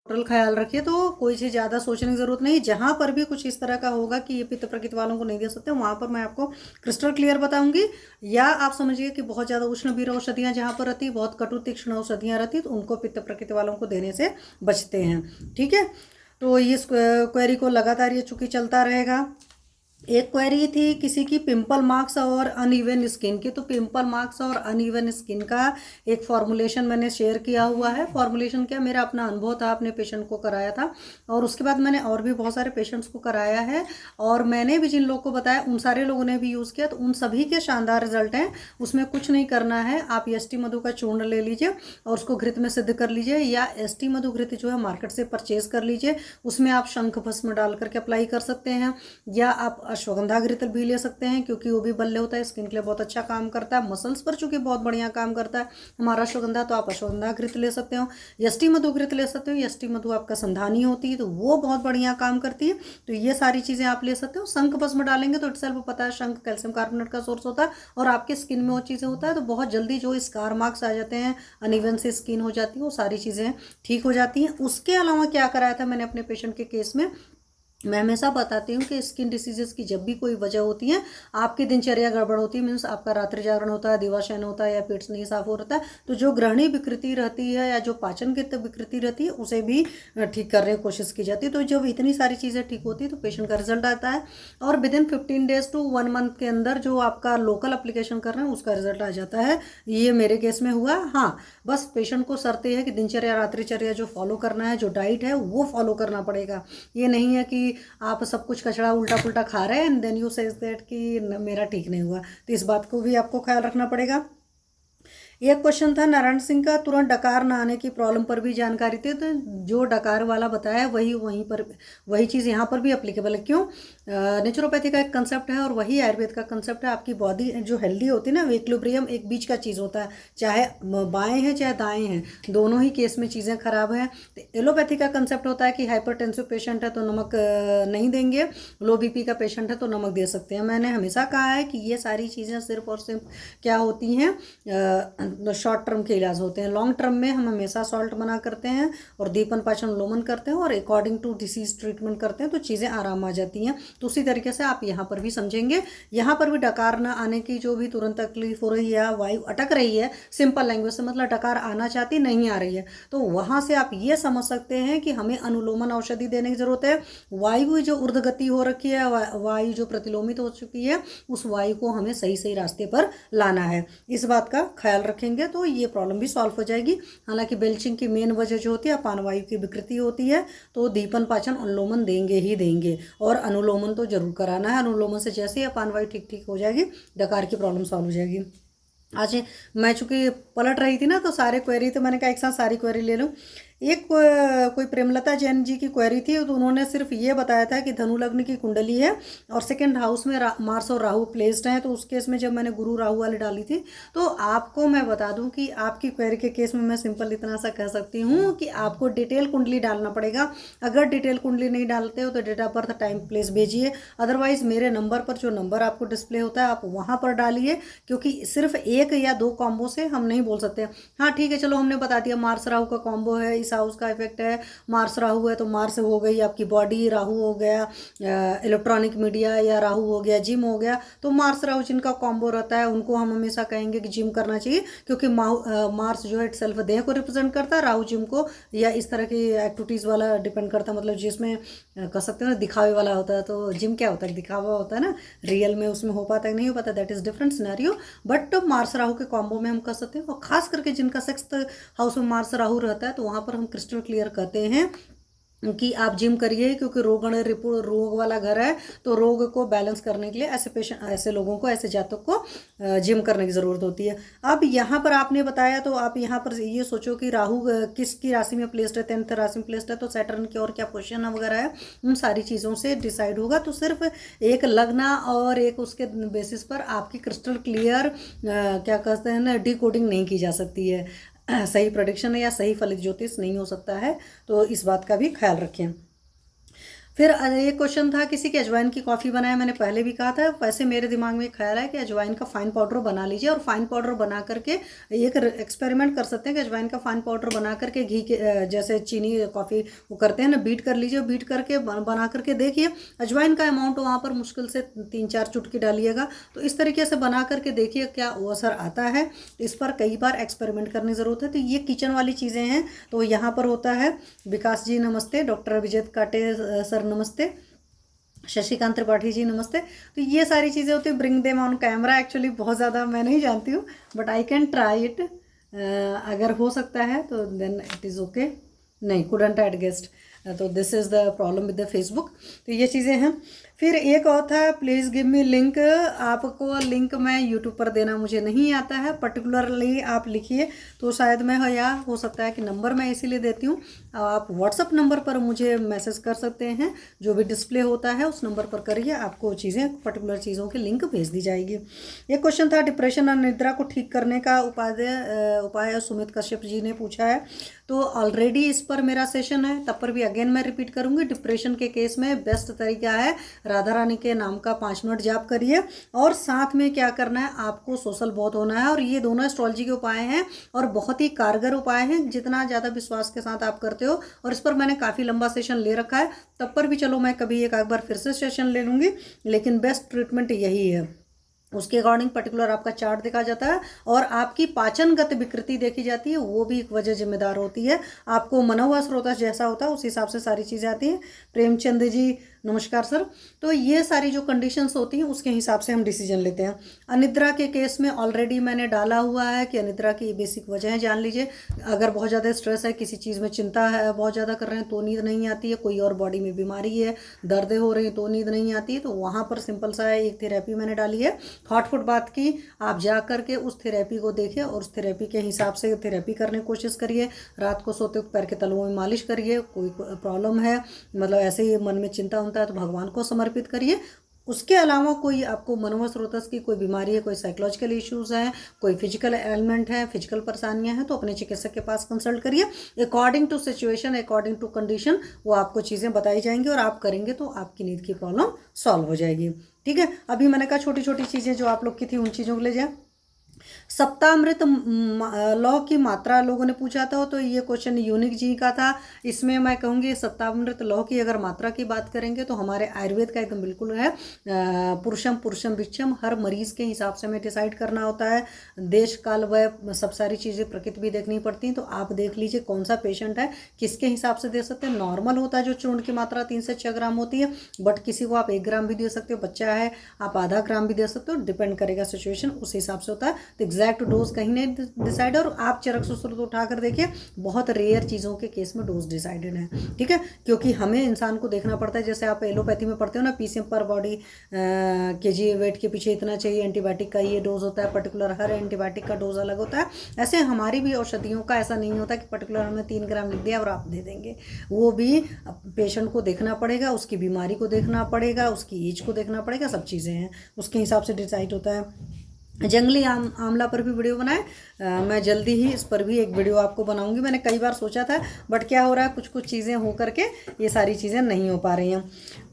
Total ख्याल रखिए। तो कोई चीज़ ज़्यादा सोचने की ज़रूरत नहीं। जहाँ पर भी कुछ इस तरह का होगा कि ये पित्त प्रकृति वालों को नहीं दे सकते, वहाँ पर मैं आपको क्रिस्टल क्लियर बताऊंगी। या आप समझिए कि बहुत ज़्यादा उष्ण बीर औषधियाँ जहाँ पर रहती, बहुत कटु तीक्ष्ण औषधियाँ रहती, तो उनको पित्त प्रकृति वालों को देने से बचते हैं। ठीक है, तो ये क्वेरी को लगातार ये चूंकि चलता रहेगा। एक क्वेरी थी किसी की पिंपल मार्क्स और अनइवन स्किन की। तो पिंपल मार्क्स और अनइवन स्किन का एक फॉर्मुलेशन मैंने शेयर किया हुआ है। फॉर्मुलेशन क्या, मेरा अपना अनुभव था, अपने पेशेंट को कराया था, और उसके बाद मैंने और भी बहुत सारे पेशेंट्स को कराया है, और मैंने भी जिन लोगों को बताया उन सारे लोगों ने भी यूज़ किया, तो उन सभी के शानदार रिजल्ट हैं। उसमें कुछ नहीं करना है, आप एसटी मधु का चूर्ण ले लीजिए और उसको घृत में सिद्ध कर लीजिए, या एसटी मधु घृत जो है मार्केट से परचेज कर लीजिए। उसमें आप शंख भस्म डाल करके अप्लाई कर सकते हैं, या आप अश्वगंधा घृत भी ले सकते हैं, क्योंकि वो भी बल्ले होता है, स्किन के लिए बहुत अच्छा काम करता है, मसल्स पर चूंकि बहुत बढ़िया काम करता है हमारा अश्वगंधा, तो आप अश्वगंधा घृत ले सकते हो। यष्टि मधु घृत ले सकते हो, यष्टि मधु आपका संधानी होती है, तो वो बहुत बढ़िया काम करती है। तो ये सारी चीज़ें आप ले सकते हो। शंख भस्म डालेंगे तो इटसेल्फ पता है शंख कैल्शियम कार्बोनेट का सोर्स होता है, और आपके स्किन में वो चीज़ें होता है, तो बहुत जल्दी जो स्कार मार्क्स आ जाते हैं, अनइवन से स्किन हो जाती है, वो सारी चीज़ें ठीक हो जाती हैं। उसके अलावा क्या कराया था मैंने अपने पेशेंट के केस में, मैं हमेशा बताती हूँ कि स्किन डिसीजेस की जब भी कोई वजह होती है, आपकी दिनचर्या गड़बड़ होती है, मीन्स आपका रात्रि जागरण होता है, दिवाशयन होता है, या पेट नहीं साफ हो रहता है, तो जो ग्रहणी विकृति रहती है या जो पाचन की विकृति रहती है उसे भी ठीक करने की कोशिश की जाती है। तो जब इतनी सारी चीज़ें ठीक होती है तो पेशेंट का रिजल्ट आता है, और within 15 days to 1 month के अंदर जो आपका लोकल अप्लीकेशन कर रहे हैं उसका रिजल्ट आ जाता है। ये मेरे केस में हुआ। हाँ, बस पेशेंट को शर्त है कि दिनचर्या रात्रिचर्या जो फॉलो करना है, जो डाइट है वो फॉलो करना पड़ेगा। ये नहीं है कि आप सब कुछ कचड़ा उल्टा पुल्टा खा रहे हैं and then you says that कि मेरा ठीक नहीं हुआ, तो इस बात को भी आपको ख्याल रखना पड़ेगा। एक क्वेश्चन था नारायण सिंह का, तुरंत डकार ना आने की प्रॉब्लम पर भी जानकारी थी। तो जो डकार वाला बताया वही वहीं पर वही चीज़ यहाँ पर भी अप्लीकेबल है। क्यों, नेचुरोपैथी का एक कंसेप्ट है और वही आयुर्वेद का कंसेप्ट है। आपकी बॉडी जो हेल्दी होती है ना, इक्विलिब्रियम एक बीच का चीज़ होता है, चाहे बाएं हैं चाहे दाएं हैं, दोनों ही केस में चीज़ें खराब हैं। तो एलोपैथी का कंसेप्ट होता है कि हाइपरटेंसिव पेशेंट है तो नमक नहीं देंगे, लो बीपी का पेशेंट है तो नमक दे सकते हैं। मैंने हमेशा कहा है कि ये सारी चीज़ें सिर्फ और सिर्फ क्या होती हैं, शॉर्ट टर्म के इलाज होते हैं। लॉन्ग टर्म में हम हमेशा सॉल्ट मना करते हैं और दीपन पाचन लोमन करते हैं और अकॉर्डिंग टू डिसीज ट्रीटमेंट करते हैं, तो चीज़ें आराम आ जाती हैं। तो उसी तरीके से आप यहाँ पर भी समझेंगे। यहाँ पर भी डकार ना आने की जो भी तुरंत तकलीफ हो रही है, वायु अटक रही है, सिंपल लैंग्वेज से मतलब डकार आना चाहती नहीं आ रही है, तो वहाँ से आप ये समझ सकते हैं कि हमें अनुलोमन औषधि देने की जरूरत है। वायु जो ऊर्ध्वगति हो रखी है, वायु जो प्रतिलोमित हो चुकी है, उस वायु को हमें सही सही रास्ते पर लाना है। इस बात का ख्याल रखेंगे तो ये प्रॉब्लम भी सॉल्व हो जाएगी। हालांकि बेल्चिंग की मेन वजह जो होती है अपान वायु की विकृति होती है, तो दीपन पाचन अनुलोमन देंगे ही देंगे, और अनुलोमन तो जरूर कराना है। अनुलोमन से जैसे ही अपान वायु ठीक ठीक हो जाएगी, डकार की प्रॉब्लम सॉल्व हो जाएगी। आज मैं चूंकि पलट रही थी ना, तो सारे क्वेरी, तो मैंने कहा एक साथ सारी क्वेरी ले लूँ। एक कोई प्रेमलता जैन जी की क्वेरी थी, तो उन्होंने सिर्फ ये बताया था कि धनु लग्न की कुंडली है और सेकंड हाउस में मार्स और राहु प्लेस्ड हैं। तो उस केस में जब मैंने गुरु राहु वाली डाली थी, तो आपको मैं बता दूं कि आपकी क्वेरी के केस में मैं सिंपल इतना सा कह सकती हूँ कि आपको डिटेल कुंडली डालना पड़ेगा। अगर डिटेल कुंडली नहीं डालते हो तो date of birth time place भेजिए, अदरवाइज मेरे नंबर पर जो नंबर आपको डिस्प्ले होता है आप वहाँ पर डालिए, क्योंकि सिर्फ एक या दो कॉम्बो से हम नहीं बोल सकते। हाँ ठीक है, चलो हमने बता दिया मार्स राहु का कॉम्बो है, इस हाउस का इफेक्ट है, मार्स राहु है तो मार्स हो गई आपकी बॉडी, राहु हो गया इलेक्ट्रॉनिक मीडिया, या राहु हो गया जिम हो गया। तो मार्स राहु जिनका कॉम्बो रहता है उनको हम हमेशा कहेंगे कि जिम करना चाहिए, क्योंकि मार्स जो है इटसेल्फ देह को रिप्रेजेंट करता है, राहु जिम को या इस तरह की एक्टिविटीज़ वाला डिपेंड करता है, मतलब जिसमें कह सकते हो ना दिखावे वाला होता है। तो जिम क्या होता है, दिखावा होता है ना, रियल में उसमें हो पाता है नहीं हो पाता, that is different scenario. But Mars Rahu के कॉम्बो में हम कर सकते हैं, और खास करके जिनका सिक्स्थ हाउस में मार्स राहु रहता है तो वहाँ पर हम क्रिस्टल क्लियर करते हैं कि आप जिम करिए, क्योंकि रोगण रिपुण रोग वाला घर है, तो रोग को बैलेंस करने के लिए ऐसे पेशेंट, ऐसे लोगों को, ऐसे जातक को जिम करने की ज़रूरत होती है। अब यहाँ पर आपने बताया, तो आप यहाँ पर ये सोचो कि राहु किसकी राशि में प्लेस्ड है, 10th राशि में प्लेस्ड है, तो सैटर्न की और क्या पोजीशन वगैरह है, उन सारी चीज़ों से डिसाइड होगा। तो सिर्फ एक लग्न और एक उसके बेसिस पर आपकी क्रिस्टल क्लियर क्या कहते हैं ना, डिकोडिंग नहीं की जा सकती है। सही प्रोडिक्शन या सही फलित ज्योतिष नहीं हो सकता है, तो इस बात का भी ख्याल रखें। फिर एक क्वेश्चन था किसी के अजवाइन की कॉफ़ी बनाए, मैंने पहले भी कहा था। वैसे मेरे दिमाग में एक ख्याल है कि अजवाइन का फाइन पाउडर बना लीजिए और फाइन पाउडर बना करके एक एक्सपेरिमेंट कर सकते हैं कि अजवाइन का फाइन पाउडर बना करके घी के जैसे चीनी कॉफ़ी वो करते हैं ना, बीट कर लीजिए, बीट करके बना करके देखिए। अजवाइन का अमाउंट वहाँ पर मुश्किल से 3-4 चुटकी डालिएगा। तो इस तरीके से बना करके देखिए क्या वो असर आता है। इस पर कई बार एक्सपेरिमेंट करने की ज़रूरत है। तो ये किचन वाली चीज़ें हैं। तो यहाँ पर होता है विकास जी नमस्ते, डॉक्टर विजय काटे सर नमस्ते, शशिकांत त्रिपाठी जी नमस्ते। तो ये सारी चीज़ें होती है। Bring them on camera actually बहुत ज़्यादा मैं नहीं जानती हूँ, but I can try it. अगर हो सकता है तो देन इट इज़ ओके। नहीं, कुडंट ऐड गेस्ट। तो this is the problem with the Facebook. तो ये चीज़ें हैं। फिर एक और था प्लीज़ गिव मी लिंक। आपको लिंक मैं यूट्यूब पर देना मुझे नहीं आता है, पर्टिकुलरली आप लिखिए तो शायद मैं, या हो सकता है कि नंबर मैं इसीलिए देती हूँ। आप व्हाट्सअप नंबर पर मुझे मैसेज कर सकते हैं, जो भी डिस्प्ले होता है उस नंबर पर करिए, आपको चीज़ें पर्टिकुलर चीज़ों की लिंक भेज दी जाएगी। एक क्वेश्चन था डिप्रेशन और निद्रा को ठीक करने का उपाय सुमित कश्यप जी ने पूछा है। तो ऑलरेडी इस पर मेरा सेशन है, तब पर भी अगेन मैं रिपीट करूँगी। डिप्रेशन के केस में बेस्ट तरीका है राधा रानी के नाम का 5 मिनट जाप करिए, और साथ में क्या करना है, आपको सोशल बहुत होना है। और ये दोनों एस्ट्रोलॉजी के उपाय हैं और बहुत ही कारगर उपाय हैं, जितना ज़्यादा विश्वास के साथ आप करते हो। और इस पर मैंने काफ़ी लंबा सेशन ले रखा है, तब पर भी चलो मैं कभी एक बार फिर से सेशन ले लूँगी, लेकिन बेस्ट ट्रीटमेंट यही है। उसके अकॉर्डिंग पर्टिकुलर आपका चार्ट देखा जाता है और आपकी पाचनगत विकृति देखी जाती है, वो भी एक वजह जिम्मेदार होती है। आपको मनोवा स्रोत जैसा होता है उस हिसाब से सारी चीज़ें आती हैं। प्रेमचंद जी नमस्कार सर। तो ये सारी जो कंडीशंस होती हैं उसके हिसाब से हम डिसीजन लेते हैं। अनिद्रा के केस में ऑलरेडी मैंने डाला हुआ है कि अनिद्रा की बेसिक वजह जान लीजिए। अगर बहुत ज़्यादा स्ट्रेस है, किसी चीज़ में चिंता है, बहुत ज़्यादा कर रहे हैं तो नींद नहीं आती है, कोई और बॉडी में बीमारी है, दर्द हो रही है तो नींद नहीं आती है, तो वहाँ पर सिंपल सा है एक थेरेपी मैंने डाली है हॉट फुट बात की। आप जा करके उस थेरेपी को देखिए और उस थेरेपी के हिसाब से थेरेपी करने की कोशिश करिए। रात को सोते वक्त पैर के तलुओं में मालिश करिए। कोई प्रॉब्लम है, मतलब ऐसे ही मन में चिंता होता है तो भगवान को समर्पित करिए। उसके अलावा कोई आपको मनोवा स्रोतस की कोई बीमारी है, कोई साइकोलॉजिकल इश्यूज़ हैं, कोई फिजिकल एलिमेंट है, फिजिकल परेशानियां हैं, तो अपने चिकित्सक के पास कंसल्ट करिए। According to situation, according to condition वो आपको चीज़ें बताई जाएंगी और आप करेंगे तो आपकी नींद की प्रॉब्लम सॉल्व हो जाएगी। ठीक है, अभी मैंने कहा छोटी छोटी चीज़ें जो आप लोग की थी उन चीज़ों को ले जाए। सप्तामृत लौ की मात्रा लोगों ने पूछा था, तो ये क्वेश्चन यूनिक जी का था। इसमें मैं कहूँगी सप्तामृत लौ की अगर मात्रा की बात करेंगे तो हमारे आयुर्वेद का एकदम बिल्कुल है पुरुषम पुरुषम विक्षम, हर मरीज के हिसाब से हमें डिसाइड करना होता है। देश काल वह सब सारी चीज़ें प्रकृति भी देखनी पड़ती हैं, तो आप देख लीजिए कौन सा पेशेंट है, किसके हिसाब से दे सकते हैं। नॉर्मल होता है जो चूर्ण की मात्रा 3 से 6 ग्राम होती है, बट किसी को आप 1 ग्राम भी दे सकते हो, बच्चा है आप आधा ग्राम भी दे सकते हो, डिपेंड करेगा सिचुएशन, उस हिसाब से होता है। तो एग्जैक्ट डोज कहीं नहीं डिसाइड। और आप चरक सुश्रुत उठा कर देखिए, बहुत रेयर चीज़ों के केस में डोज डिसाइडेड है। ठीक है, क्योंकि हमें इंसान को देखना पड़ता है। जैसे आप एलोपैथी में पढ़ते हो ना, पीसीएम पर बॉडी केजी वेट के पीछे इतना चाहिए, एंटीबायोटिक का ये डोज होता है पर्टिकुलर, हर एंटीबायोटिक का डोज अलग होता है। ऐसे हमारी भी औषधियों का ऐसा नहीं होता कि पर्टिकुलर हमें 3 ग्राम लिख दिया और आप दे देंगे। वो भी पेशेंट को देखना पड़ेगा, उसकी बीमारी को देखना पड़ेगा, उसकी एज को देखना पड़ेगा, सब चीज़ें हैं उसके हिसाब से डिसाइड होता है। जंगली आंवला पर भी वीडियो बनाए, मैं जल्दी ही इस पर भी एक वीडियो आपको बनाऊंगी। मैंने कई बार सोचा था, बट क्या हो रहा है, कुछ कुछ चीज़ें हो करके ये सारी चीज़ें नहीं हो पा रही हैं।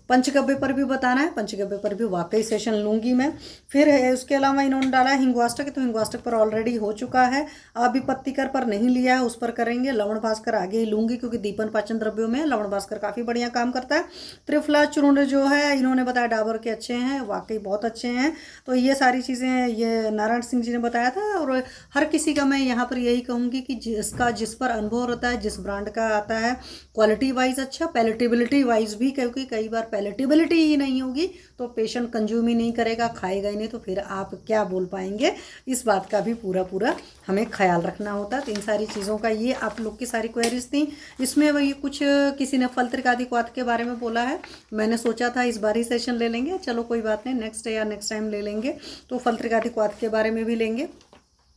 पंचगव्य पर भी बताना है, पंचगव्य पर भी वाकई सेशन लूँगी मैं। फिर उसके अलावा इन्होंने डाला हिंगवाष्टक, तो हिंगवाष्टक पर ऑलरेडी हो चुका है। अभिपत्तिकर पर नहीं लिया है, उस पर करेंगे। लवण भास्कर आगे ही लूँगी क्योंकि दीपन पाचन द्रव्यों में लवण भास्कर काफ़ी बढ़िया काम करता है। त्रिफला चूर्ण जो है इन्होंने बताया डाबर के अच्छे हैं, वाकई बहुत अच्छे हैं। तो ये सारी चीज़ें ये नारायण सिंह जी ने बताया था। और हर किसी का मैं यहाँ पर यही कहूँगी कि जिस पर अनुभव रहता है, जिस ब्रांड का आता है, क्वालिटी वाइज अच्छा, पैलेटेबिलिटी वाइज भी, क्योंकि कई बार पैलेटेबिलिटी ही नहीं होगी तो पेशेंट कंज्यूम ही नहीं करेगा, खाएगा ही नहीं, तो फिर आप क्या बोल पाएंगे। इस बात का भी पूरा हमें ख्याल रखना होता है। तो इन सारी चीज़ों का, ये आप लोग की सारी क्वेरीज थी। इसमें वही कुछ किसी ने फल त्रिकादिक्वाथ के बारे में बोला है, मैंने सोचा था इस बार ही सेशन ले लेंगे, चलो कोई बात नहीं, नेक्स्ट टाइम ले लेंगे। तो फल त्रिकादिक्वाथ के बारे में भी लेंगे।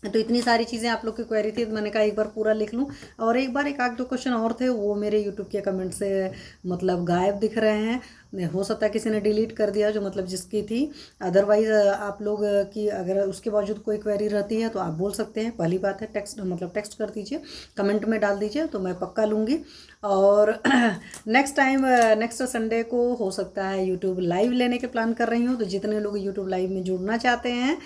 तो इतनी सारी चीज़ें आप लोग की क्वेरी थी, तो मैंने कहा एक बार पूरा लिख लूँ। और एक बार एक आध दो क्वेश्चन और थे, वो मेरे यूट्यूब के कमेंट से मतलब गायब दिख रहे हैं। हो सकता है किसी ने डिलीट कर दिया जो मतलब जिसकी थी। अदरवाइज़ आप लोग की अगर उसके बावजूद कोई क्वेरी रहती है तो आप बोल सकते हैं। पहली बात है टेक्स्ट मतलब टेक्स्ट कर दीजिए, कमेंट में डाल दीजिए, तो मैं पक्का लूँगी। और नेक्स्ट टाइम नेक्स्ट संडे को हो सकता है यूट्यूब लाइव लेने के प्लान कर रही हूँ। तो जितने लोग यूट्यूब लाइव में जुड़ना चाहते हैं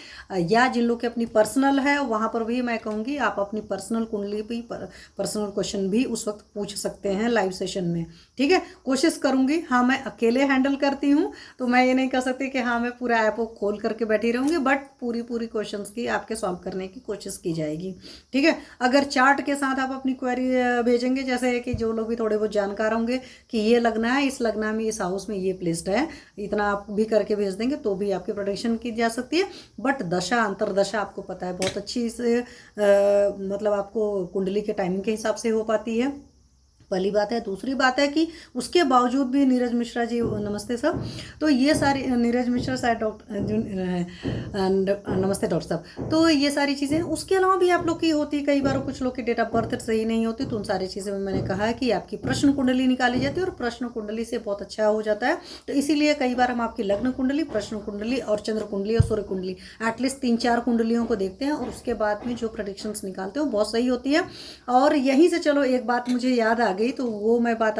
या जिन लोग की अपनी पर्सनल है, वहाँ पर भी मैं कहूँगी आप अपनी पर्सनल कुंडली भी पर्सनल क्वेश्चन भी उस वक्त पूछ सकते हैं लाइव सेशन में। ठीक है, कोशिश करूँगी। हाँ, मैं अकेले हैंडल करती हूँ तो मैं ये नहीं कह सकती कि हाँ मैं पूरा ऐप खोल करके बैठी रहूँगी, बट पूरी क्वेश्चंस की आपके सॉल्व करने की कोशिश की जाएगी। ठीक है, अगर चार्ट के साथ आप अपनी क्वेरी भेजेंगे, जैसे कि जो लोग भी थोड़े बहुत जानकार होंगे कि ये लगना है, इस लगना में इस हाउस में ये प्लेस्ड है, इतना आप भी करके भेज देंगे तो भी आपकी प्रोडिक्शन की जा सकती है। बट दशा अंतरदशा आपको पता है बहुत अच्छी से मतलब आपको कुंडली के टाइमिंग के हिसाब से हो पाती है, पहली बात है। दूसरी बात है कि उसके बावजूद भी नीरज मिश्रा जी, नमस्ते सर, तो ये सारी नीरज मिश्रा साहब नमस्ते डॉक्टर साहब, तो ये सारी चीज़ें उसके अलावा भी आप लोग की होती है। कई बार कुछ लोग की डेट ऑफ बर्थ सही नहीं होती, तो उन सारी चीज़ें में मैंने कहा है कि आपकी प्रश्न कुंडली निकाली जाती है और प्रश्न कुंडली से बहुत अच्छा हो जाता है। तो इसीलिए कई बार हम आपकी लग्न कुंडली, प्रश्न कुंडली और चंद्र कुंडली और सूर्य कुंडली एटलीस्ट 3-4 कुंडलियों को देखते हैं और उसके बाद में जो प्रेडिक्शंस निकालते हैं वो बहुत सही होती है। और यहीं से चलो एक बात मुझे याद आ गई, तो वो मैं बात